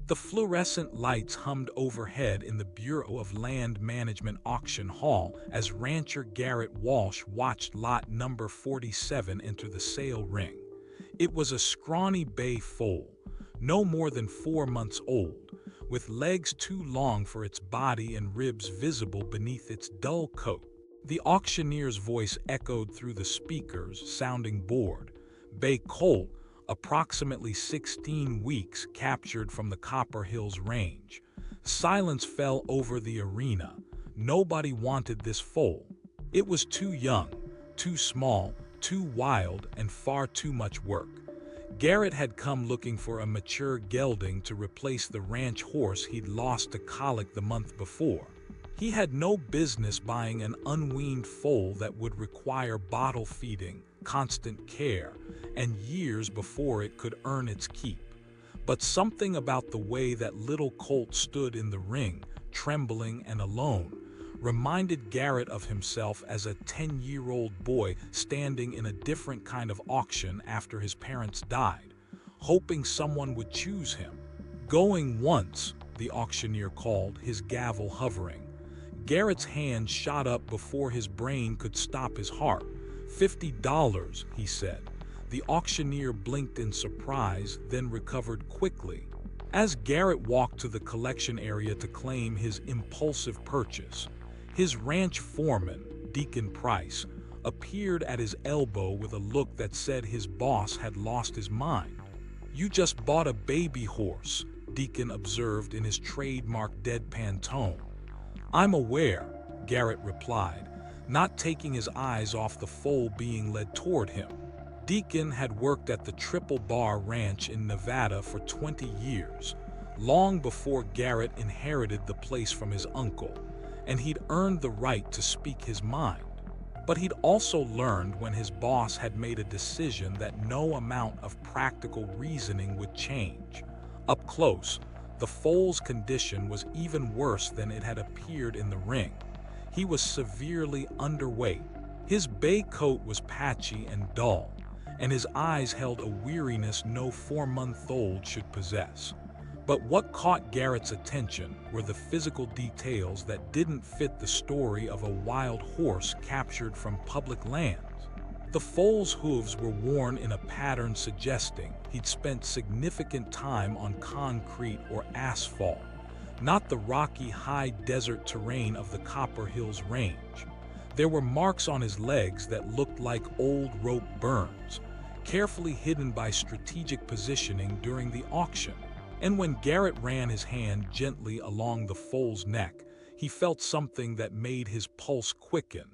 The fluorescent lights hummed overhead in the Bureau of Land Management auction hall as rancher Garrett Walsh watched lot number 47 enter the sale ring. It was a scrawny bay foal, no more than 4 months old, with legs too long for its body and ribs visible beneath its dull coat. The auctioneer's voice echoed through the speakers, sounding bored. Bay colt, approximately 16 weeks, captured from the Copper Hills Range. Silence fell over the arena. Nobody wanted this foal. It was too young, too small, too wild, and far too much work. Garrett had come looking for a mature gelding to replace the ranch horse he'd lost to colic the month before. He had no business buying an unweaned foal that would require bottle feeding, constant care, and years before it could earn its keep. But something about the way that little colt stood in the ring, trembling and alone, reminded Garrett of himself as a 10-year-old boy standing in a different kind of auction after his parents died, hoping someone would choose him. "Going once," the auctioneer called, his gavel hovering. Garrett's hand shot up before his brain could stop his heart. $50, he said. The auctioneer blinked in surprise, then recovered quickly. As Garrett walked to the collection area to claim his impulsive purchase, his ranch foreman, Deacon Price, appeared at his elbow with a look that said his boss had lost his mind. "You just bought a baby horse," Deacon observed in his trademark deadpan tone. "I'm aware," Garrett replied, not taking his eyes off the foal being led toward him. Deacon had worked at the Triple Bar Ranch in Nevada for 20 years, long before Garrett inherited the place from his uncle, and he'd earned the right to speak his mind. But he'd also learned when his boss had made a decision that no amount of practical reasoning would change. Up close, the foal's condition was even worse than it had appeared in the ring. He was severely underweight. His bay coat was patchy and dull, and his eyes held a weariness no 4-month-old should possess. But what caught Garrett's attention were the physical details that didn't fit the story of a wild horse captured from public lands. The foal's hooves were worn in a pattern suggesting he'd spent significant time on concrete or asphalt, not the rocky high desert terrain of the Copper Hills Range. There were marks on his legs that looked like old rope burns, carefully hidden by strategic positioning during the auction. And when Garrett ran his hand gently along the foal's neck, he felt something that made his pulse quicken.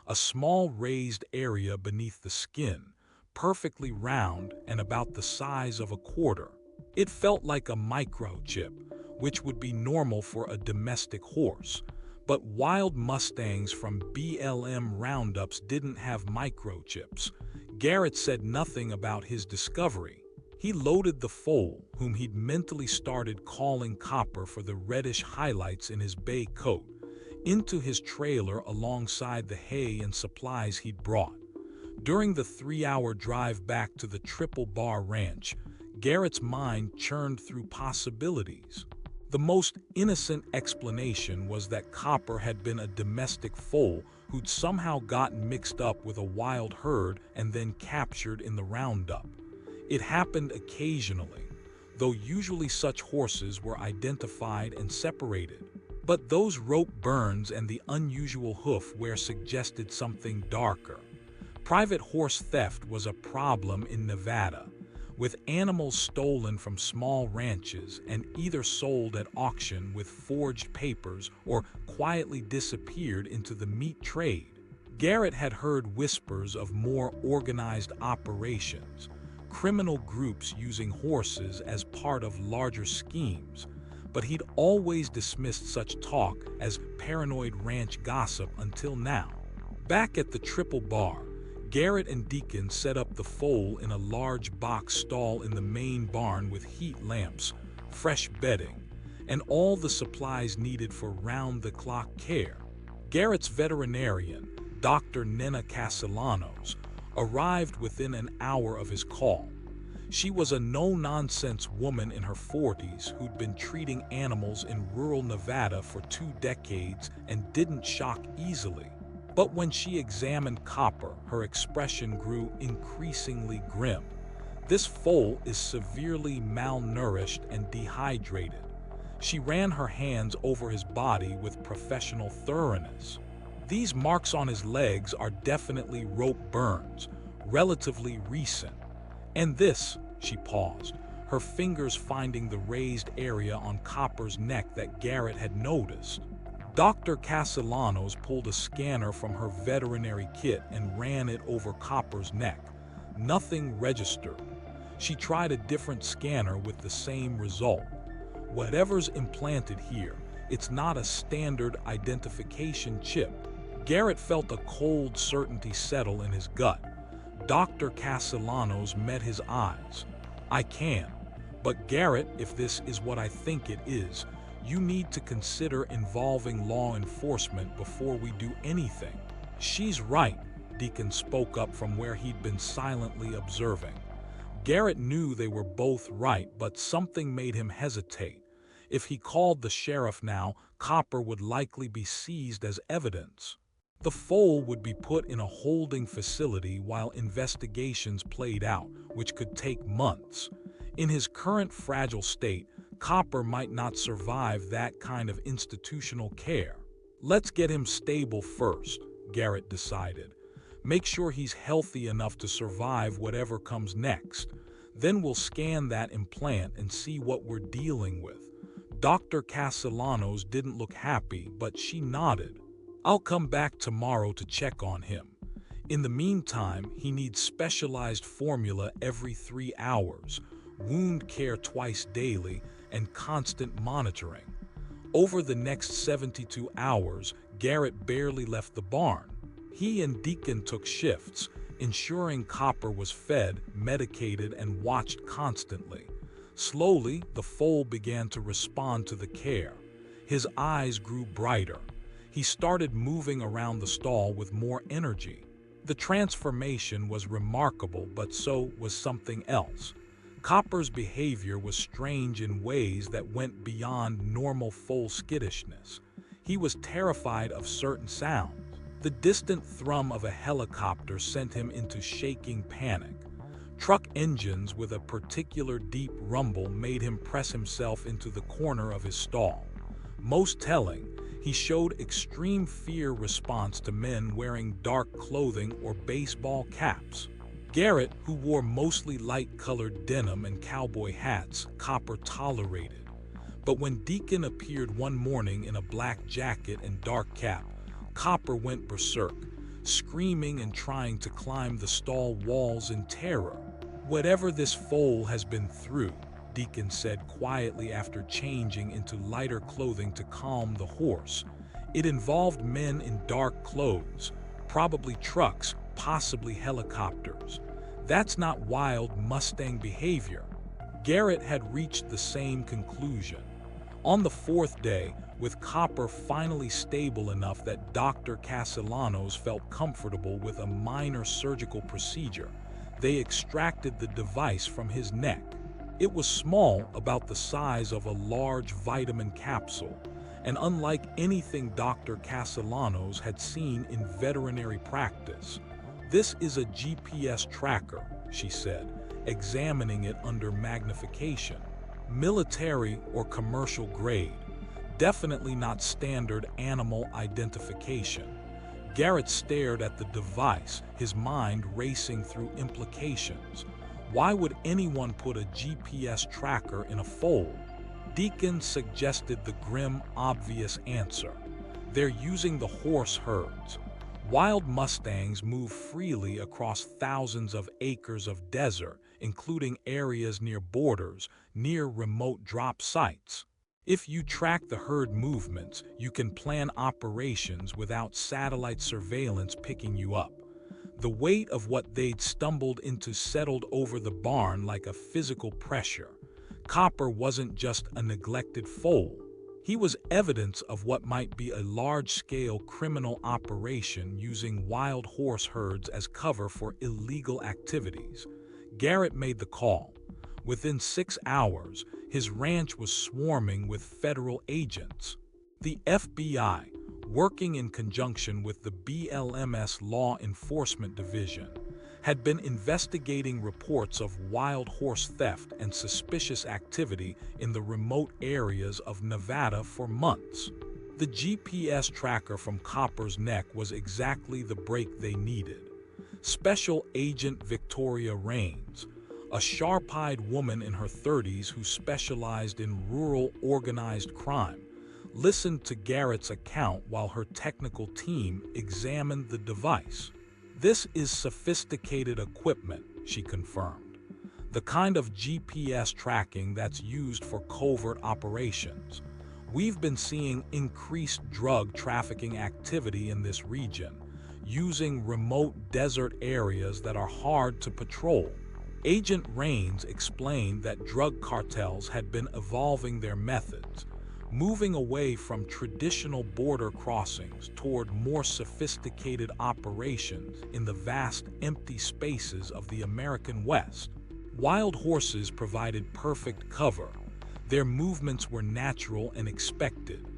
A small raised area beneath the skin, perfectly round and about the size of a quarter. It felt like a microchip, which would be normal for a domestic horse. But wild mustangs from BLM roundups didn't have microchips. Garrett said nothing about his discovery. He loaded the foal, whom he'd mentally started calling Copper for the reddish highlights in his bay coat, into his trailer alongside the hay and supplies he'd brought. During the 3-hour drive back to the Triple Bar Ranch, Garrett's mind churned through possibilities. The most innocent explanation was that Copper had been a domestic foal who'd somehow gotten mixed up with a wild herd and then captured in the roundup. It happened occasionally, though usually such horses were identified and separated. But those rope burns and the unusual hoof wear suggested something darker. Private horse theft was a problem in Nevada, with animals stolen from small ranches and either sold at auction with forged papers or quietly disappeared into the meat trade. Garrett had heard whispers of more organized operations, criminal groups using horses as part of larger schemes, but he'd always dismissed such talk as paranoid ranch gossip until now. Back at the Triple Bar, Garrett and Deacon set up the foal in a large box stall in the main barn with heat lamps, fresh bedding, and all the supplies needed for round-the-clock care. Garrett's veterinarian, Dr. Nena Castellanos, arrived within an hour of his call. She was a no-nonsense woman in her 40s who'd been treating animals in rural Nevada for 2 decades and didn't shock easily. But when she examined Copper, her expression grew increasingly grim. This foal is severely malnourished and dehydrated. She ran her hands over his body with professional thoroughness. These marks on his legs are definitely rope burns, relatively recent. And this, she paused, her fingers finding the raised area on Copper's neck that Garrett had noticed. Dr. Castellanos pulled a scanner from her veterinary kit and ran it over Copper's neck. Nothing registered. She tried a different scanner with the same result. Whatever's implanted here, it's not a standard identification chip. Garrett felt a cold certainty settle in his gut. Dr. Castellanos met his eyes. I can. But Garrett, if this is what I think it is, you need to consider involving law enforcement before we do anything. She's right, Deacon spoke up from where he'd been silently observing. Garrett knew they were both right, but something made him hesitate. If he called the sheriff now, Copper would likely be seized as evidence. The foal would be put in a holding facility while investigations played out, which could take months. In his current fragile state, Copper might not survive that kind of institutional care. Let's get him stable first, Garrett decided. Make sure he's healthy enough to survive whatever comes next. Then we'll scan that implant and see what we're dealing with. Dr. Castellanos didn't look happy, but she nodded. I'll come back tomorrow to check on him. In the meantime, he needs specialized formula every 3 hours, wound care twice daily, and constant monitoring. Over the next 72 hours, Garrett barely left the barn. He and Deacon took shifts, ensuring Copper was fed, medicated, and watched constantly. Slowly, the foal began to respond to the care. His eyes grew brighter. He started moving around the stall with more energy. The transformation was remarkable, but so was something else. Copper's behavior was strange in ways that went beyond normal foal skittishness. He was terrified of certain sounds. The distant thrum of a helicopter sent him into shaking panic. Truck engines with a particular deep rumble made him press himself into the corner of his stall. Most telling, he showed extreme fear response to men wearing dark clothing or baseball caps. Garrett, who wore mostly light-colored denim and cowboy hats, Copper tolerated. But when Deacon appeared one morning in a black jacket and dark cap, Copper went berserk, screaming and trying to climb the stall walls in terror. Whatever this foal has been through, Deacon said quietly after changing into lighter clothing to calm the horse. It involved men in dark clothes, probably trucks, possibly helicopters. That's not wild Mustang behavior. Garrett had reached the same conclusion. On the 4th day, with Copper finally stable enough that Dr. Castellanos felt comfortable with a minor surgical procedure, they extracted the device from his neck. It was small, about the size of a large vitamin capsule, and unlike anything Dr. Castellanos had seen in veterinary practice. This is a GPS tracker, she said, examining it under magnification. Military or commercial grade. Definitely not standard animal identification. Garrett stared at the device, his mind racing through implications. Why would anyone put a GPS tracker in a foal? Deacon suggested the grim, obvious answer. They're using the horse herds. Wild Mustangs move freely across thousands of acres of desert, including areas near borders, near remote drop sites. If you track the herd movements, you can plan operations without satellite surveillance picking you up. The weight of what they'd stumbled into settled over the barn like a physical pressure. Copper wasn't just a neglected foal. He was evidence of what might be a large-scale criminal operation using wild horse herds as cover for illegal activities. Garrett made the call. Within 6 hours, his ranch was swarming with federal agents. The FBI, working in conjunction with the BLM's Law Enforcement Division, had been investigating reports of wild horse theft and suspicious activity in the remote areas of Nevada for months. The GPS tracker from Copper's neck was exactly the break they needed. Special Agent Victoria Raines, a sharp-eyed woman in her 30s who specialized in rural organized crime, listened to Garrett's account while her technical team examined the device. "This is sophisticated equipment," she confirmed. "The kind of GPS tracking that's used for covert operations. We've been seeing increased drug trafficking activity in this region, using remote desert areas that are hard to patrol." Agent Raines explained that drug cartels had been evolving their methods, moving away from traditional border crossings toward more sophisticated operations in the vast empty spaces of the American West. Wild horses provided perfect cover. Their movements were natural and expected.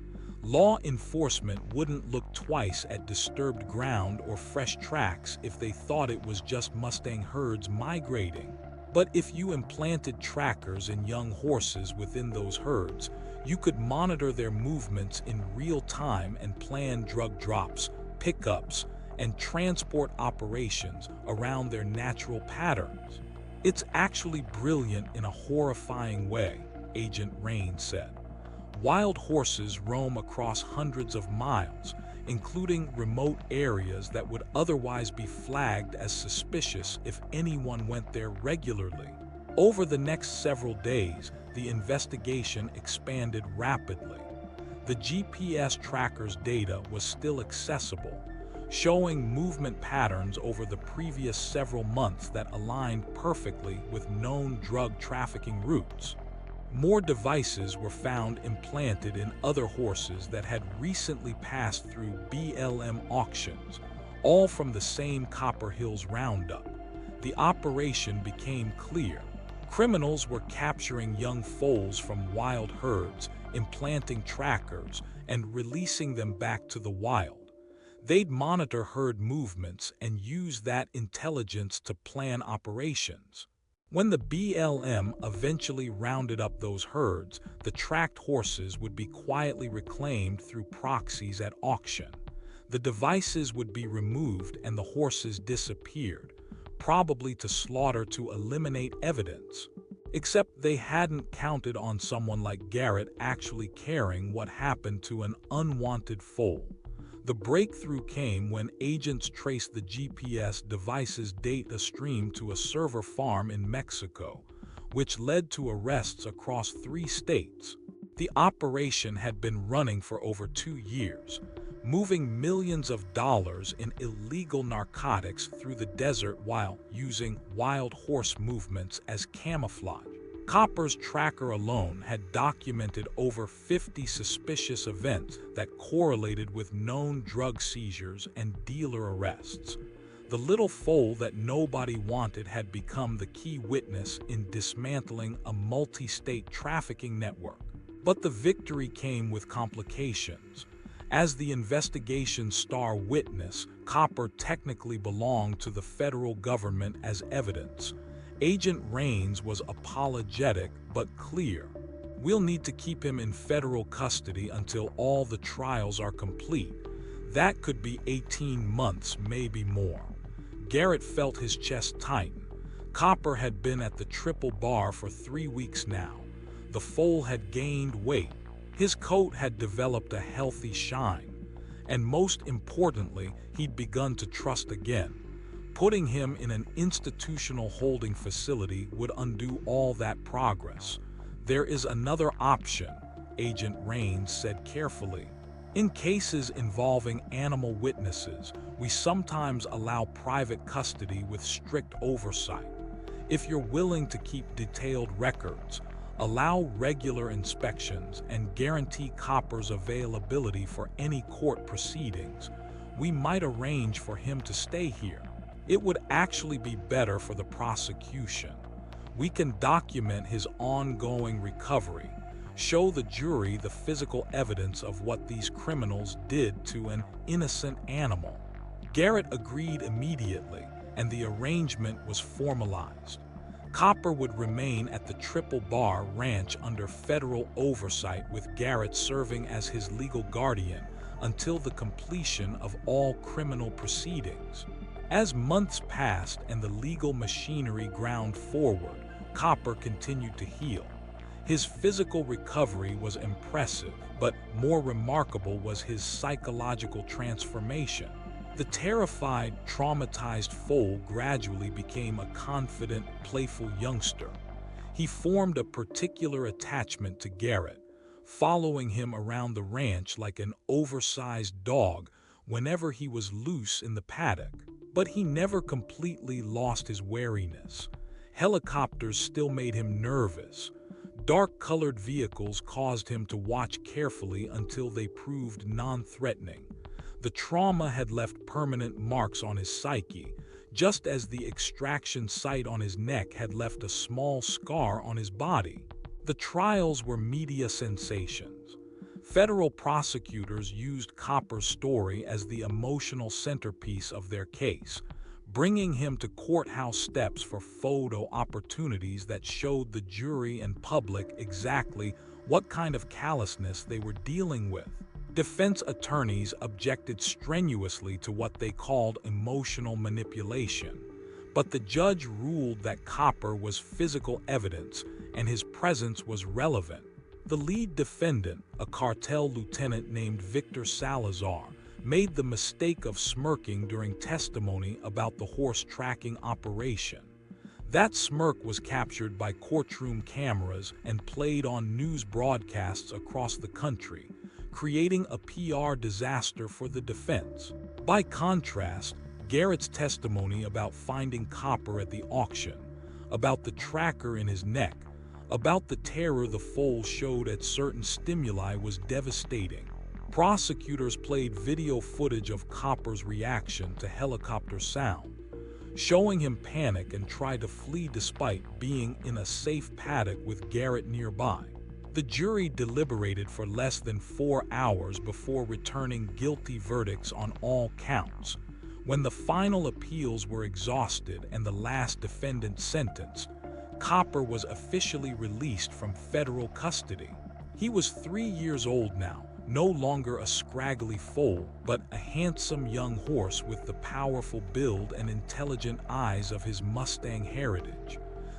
Law enforcement wouldn't look twice at disturbed ground or fresh tracks if they thought it was just Mustang herds migrating. But if you implanted trackers in young horses within those herds, you could monitor their movements in real time and plan drug drops, pickups, and transport operations around their natural patterns. "It's actually brilliant in a horrifying way," Agent Raines said. "Wild horses roam across hundreds of miles, including remote areas that would otherwise be flagged as suspicious if anyone went there regularly." Over the next several days, the investigation expanded rapidly. The GPS tracker's data was still accessible, showing movement patterns over the previous several months that aligned perfectly with known drug trafficking routes. More devices were found implanted in other horses that had recently passed through BLM auctions, all from the same Copper Hills roundup. The operation became clear. Criminals were capturing young foals from wild herds, implanting trackers, and releasing them back to the wild. They'd monitor herd movements and use that intelligence to plan operations. When the BLM eventually rounded up those herds, the tracked horses would be quietly reclaimed through proxies at auction. The devices would be removed and the horses disappeared, probably to slaughter to eliminate evidence. Except they hadn't counted on someone like Garrett actually caring what happened to an unwanted foal. The breakthrough came when agents traced the GPS device's data stream to a server farm in Mexico, which led to arrests across 3 states. The operation had been running for over 2 years, moving millions of dollars in illegal narcotics through the desert while using wild horse movements as camouflage. Copper's tracker alone had documented over 50 suspicious events that correlated with known drug seizures and dealer arrests. The little foal that nobody wanted had become the key witness in dismantling a multi-state trafficking network. But the victory came with complications. As the investigation's star witness, Copper technically belonged to the federal government as evidence. Agent Raines was apologetic but clear. "We'll need to keep him in federal custody until all the trials are complete. That could be 18 months, maybe more." Garrett felt his chest tighten. Copper had been at the triple bar for 3 weeks now. The foal had gained weight. His coat had developed a healthy shine. And most importantly, he'd begun to trust again. Putting him in an institutional holding facility would undo all that progress. "There is another option," Agent Raines said carefully. "In cases involving animal witnesses, we sometimes allow private custody with strict oversight. If you're willing to keep detailed records, allow regular inspections, and guarantee Copper's availability for any court proceedings, we might arrange for him to stay here." It would actually be better for the prosecution. We can document his ongoing recovery, show the jury the physical evidence of what these criminals did to an innocent animal. Garrett agreed immediately, and the arrangement was formalized. Copper would remain at the Triple Bar Ranch under federal oversight, with Garrett serving as his legal guardian until the completion of all criminal proceedings. As months passed and the legal machinery ground forward, Copper continued to heal. His physical recovery was impressive, but more remarkable was his psychological transformation. The terrified, traumatized foal gradually became a confident, playful youngster. He formed a particular attachment to Garrett, following him around the ranch like an oversized dog whenever he was loose in the paddock. But he never completely lost his wariness. Helicopters still made him nervous. Dark-colored vehicles caused him to watch carefully until they proved non-threatening. The trauma had left permanent marks on his psyche, just as the extraction site on his neck had left a small scar on his body. The trials were media sensations. Federal prosecutors used Copper's story as the emotional centerpiece of their case, bringing him to courthouse steps for photo opportunities that showed the jury and public exactly what kind of callousness they were dealing with. Defense attorneys objected strenuously to what they called emotional manipulation, but the judge ruled that Copper was physical evidence and his presence was relevant. The lead defendant, a cartel lieutenant named Victor Salazar, made the mistake of smirking during testimony about the horse tracking operation. That smirk was captured by courtroom cameras and played on news broadcasts across the country, creating a PR disaster for the defense. By contrast, Garrett's testimony about finding Copper at the auction, about the tracker in his neck, about the terror the foal showed at certain stimuli was devastating. Prosecutors played video footage of Copper's reaction to helicopter sound, showing him panic and try to flee despite being in a safe paddock with Garrett nearby. The jury deliberated for less than 4 hours before returning guilty verdicts on all counts. When the final appeals were exhausted and the last defendant sentenced, Copper was officially released from federal custody. He was 3 years old now, no longer a scraggly foal, but a handsome young horse with the powerful build and intelligent eyes of his Mustang heritage.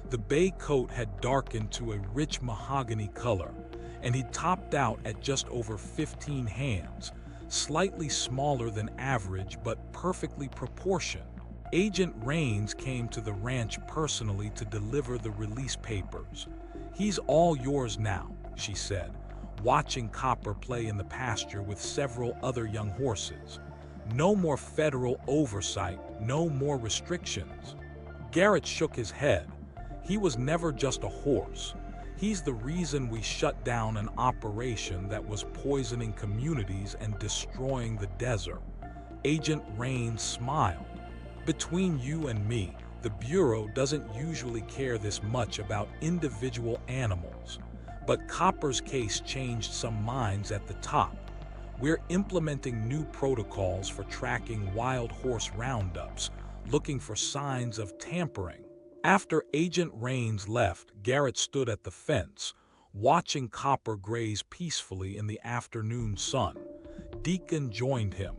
The bay coat had darkened to a rich mahogany color, and he topped out at just over 15 hands, slightly smaller than average but perfectly proportioned. Agent Raines came to the ranch personally to deliver the release papers. "He's all yours now," she said, watching Copper play in the pasture with several other young horses. "No more federal oversight, no more restrictions." Garrett shook his head. "He was never just a horse. He's the reason we shut down an operation that was poisoning communities and destroying the desert." Agent Raines smiled. "Between you and me, the Bureau doesn't usually care this much about individual animals. But Copper's case changed some minds at the top. We're implementing new protocols for tracking wild horse roundups, looking for signs of tampering." After Agent Raines left, Garrett stood at the fence, watching Copper graze peacefully in the afternoon sun. Deacon joined him,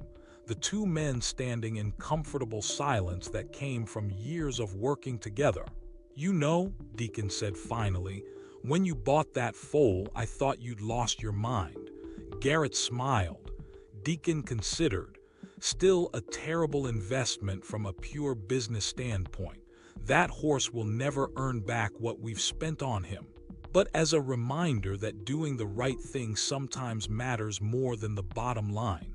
the two men standing in comfortable silence that came from years of working together. "You know," Deacon said finally, "when you bought that foal, I thought you'd lost your mind." Garrett smiled. Deacon considered. "Still a terrible investment from a pure business standpoint. That horse will never earn back what we've spent on him." But as a reminder that doing the right thing sometimes matters more than the bottom line,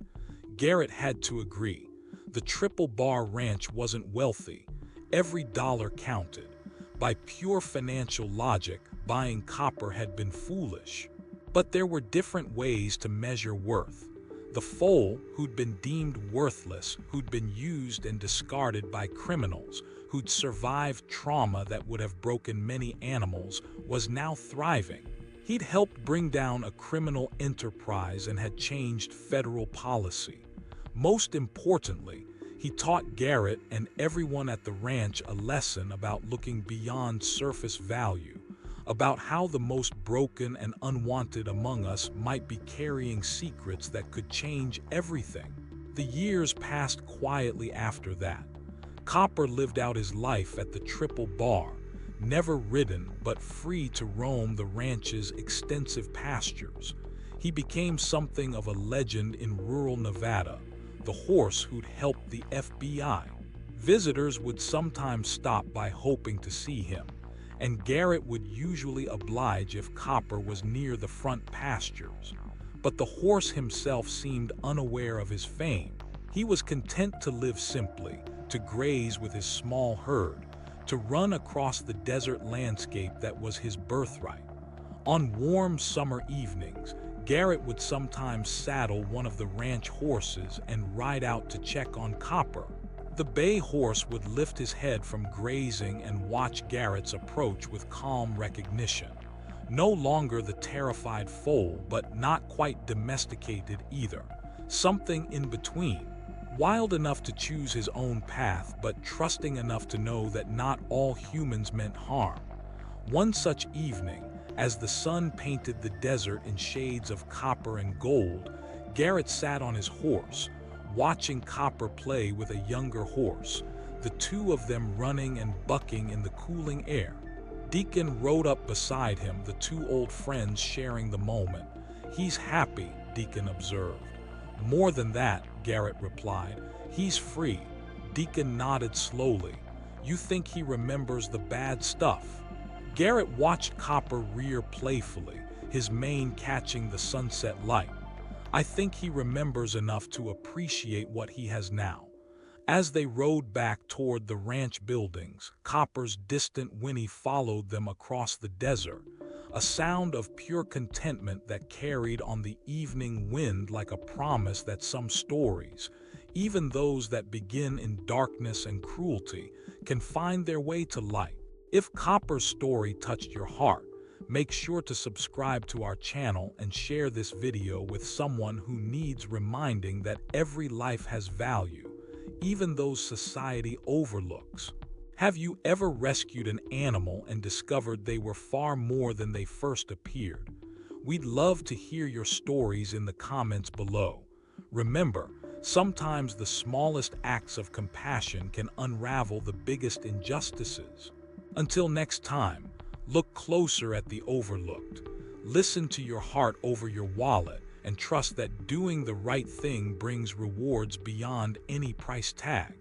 Garrett had to agree. The Triple Bar Ranch wasn't wealthy. Every dollar counted. By pure financial logic, buying Copper had been foolish. But there were different ways to measure worth. The foal, who'd been deemed worthless, who'd been used and discarded by criminals, who'd survived trauma that would have broken many animals, was now thriving. He'd helped bring down a criminal enterprise and had changed federal policy. Most importantly, he taught Garrett and everyone at the ranch a lesson about looking beyond surface value, about how the most broken and unwanted among us might be carrying secrets that could change everything. The years passed quietly after that. Copper lived out his life at the Triple Bar, never ridden but free to roam the ranch's extensive pastures. He became something of a legend in rural Nevada, the horse who'd helped the FBI. Visitors would sometimes stop by hoping to see him, and Garrett would usually oblige if Copper was near the front pastures. But the horse himself seemed unaware of his fame. He was content to live simply, to graze with his small herd, to run across the desert landscape that was his birthright. On warm summer evenings, Garrett would sometimes saddle one of the ranch horses and ride out to check on Copper. The bay horse would lift his head from grazing and watch Garrett's approach with calm recognition. No longer the terrified foal, but not quite domesticated either. Something in between. Wild enough to choose his own path, but trusting enough to know that not all humans meant harm. One such evening, as the sun painted the desert in shades of copper and gold, Garrett sat on his horse, watching Copper play with a younger horse, the two of them running and bucking in the cooling air. Deacon rode up beside him, the two old friends sharing the moment. "He's happy," Deacon observed. "More than that," Garrett replied. "He's free." Deacon nodded slowly. "You think he remembers the bad stuff?" Garrett watched Copper rear playfully, his mane catching the sunset light. "I think he remembers enough to appreciate what he has now." As they rode back toward the ranch buildings, Copper's distant whinny followed them across the desert, a sound of pure contentment that carried on the evening wind like a promise that some stories, even those that begin in darkness and cruelty, can find their way to light. If Copper's story touched your heart, make sure to subscribe to our channel and share this video with someone who needs reminding that every life has value, even those society overlooks. Have you ever rescued an animal and discovered they were far more than they first appeared? We'd love to hear your stories in the comments below. Remember, sometimes the smallest acts of compassion can unravel the biggest injustices. Until next time, look closer at the overlooked. Listen to your heart over your wallet and trust that doing the right thing brings rewards beyond any price tag.